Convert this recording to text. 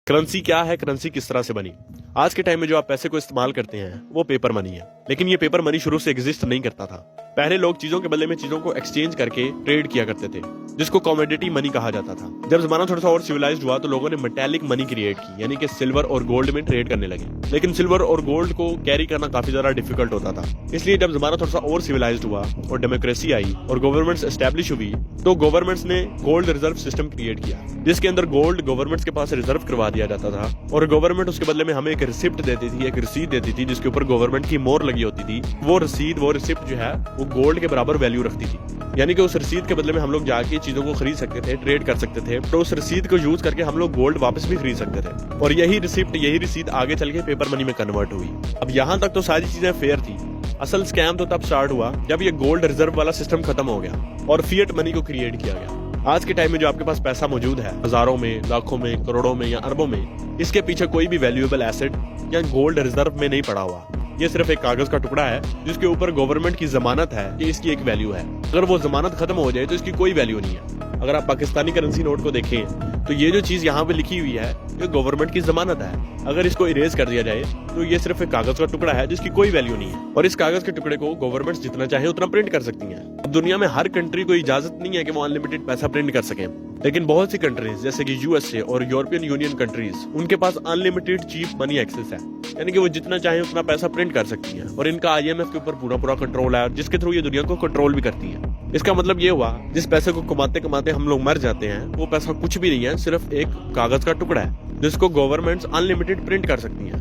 Currency क्या है, currency किस तरह से बनी। आज के टाइम में जो आप पैसे को इस्तेमाल करते हैं वो पेपर मनी है, लेकिन ये पेपर मनी शुरू से एग्जिस्ट नहीं करता था। पहले लोग चीजों के बदले में चीजों को एक्सचेंज करके ट्रेड किया करते थे, जिसको कमोडिटी मनी कहा जाता था। जब जमाना थोड़ा सा और सिविलाइज्ड हुआ तो लोगों ने मेटेलिक मनी क्रिएट की, यानी कि सिल्वर और गोल्ड में ट्रेड करने लगे। लेकिन सिल्वर और गोल्ड को कैरी करना काफी ज्यादा डिफिकल्ट होता था। इसलिए जब जमाना थोड़ा सा और सिविलाइज्ड हुआ और डेमोक्रेसी आई और गवर्नमेंट्स एस्टेब्लिश हुई तो गवर्नमेंट्स ने गोल्ड रिजर्व सिस्टम क्रिएट किया, जिसके अंदर गोल्ड गवर्नमेंट्स के पास रिजर्व करवा दिया जाता था और गवर्नमेंट उसके बदले में हमें एक रिसिप्ट देती थी, एक रसीद देती थी, जिसके ऊपर गवर्नमेंट की मोहर लगी होती थी। वो रिसिप्ट जो है वो गोल्ड के बराबर वैल्यू रखती थी, यानी कि उस रसीद के बदले में हम लोग जाके चीजों को खरीद सकते थे, ट्रेड कर सकते थे। तो उस रसीद को यूज करके हम लोग गोल्ड वापस भी खरीद सकते थे और यही रसीद आगे चल के पेपर मनी में कन्वर्ट हुई। अब यहाँ तक तो सारी चीजें फेयर थी। असल स्कैम तो तब स्टार्ट हुआ जब ये गोल्ड रिजर्व वाला सिस्टम खत्म हो गया और फिएट मनी को क्रिएट किया गया। आज के टाइम में जो आपके पास पैसा मौजूद है, हजारों में, लाखों में, करोड़ों में या अरबों में, इसके पीछे कोई भी वैल्यूएबल एसेट या गोल्ड रिजर्व में नहीं पड़ा हुआ। ये सिर्फ एक कागज का टुकड़ा है जिसके ऊपर गवर्नमेंट की जमानत है कि इसकी एक वैल्यू है। अगर वो जमानत खत्म हो जाए तो इसकी कोई वैल्यू नहीं है। अगर आप पाकिस्तानी करेंसी नोट को देखें तो ये जो चीज यहाँ पे लिखी हुई है ये गवर्नमेंट की जमानत है। अगर इसको इरेज कर दिया जाए तो ये सिर्फ एक कागज का टुकड़ा है जिसकी कोई वैल्यू नहीं है और इस कागज के टुकड़े को गवर्नमेंट जितना चाहे उतना प्रिंट कर सकती है। अब दुनिया में हर कंट्री को इजाजत नहीं है कि वो अनलिमिटेड पैसा प्रिंट कर सके, लेकिन बहुत सी कंट्रीज जैसे कि यूएसए और यूरोपियन यूनियन कंट्रीज, उनके पास अनलिमिटेड चीप मनी एक्सेस है, यानी कि वो जितना चाहे उतना पैसा प्रिंट कर सकती हैं और इनका आईएमएफ के ऊपर पूरा कंट्रोल है, जिसके थ्रू ये दुनिया को कंट्रोल भी करती है। इसका मतलब ये हुआ जिस पैसे को कमाते कमाते हम लोग मर जाते हैं वो पैसा कुछ भी नहीं है, सिर्फ एक कागज का टुकड़ा है जिसको गवर्नमेंट्स अनलिमिटेड प्रिंट कर सकती हैं।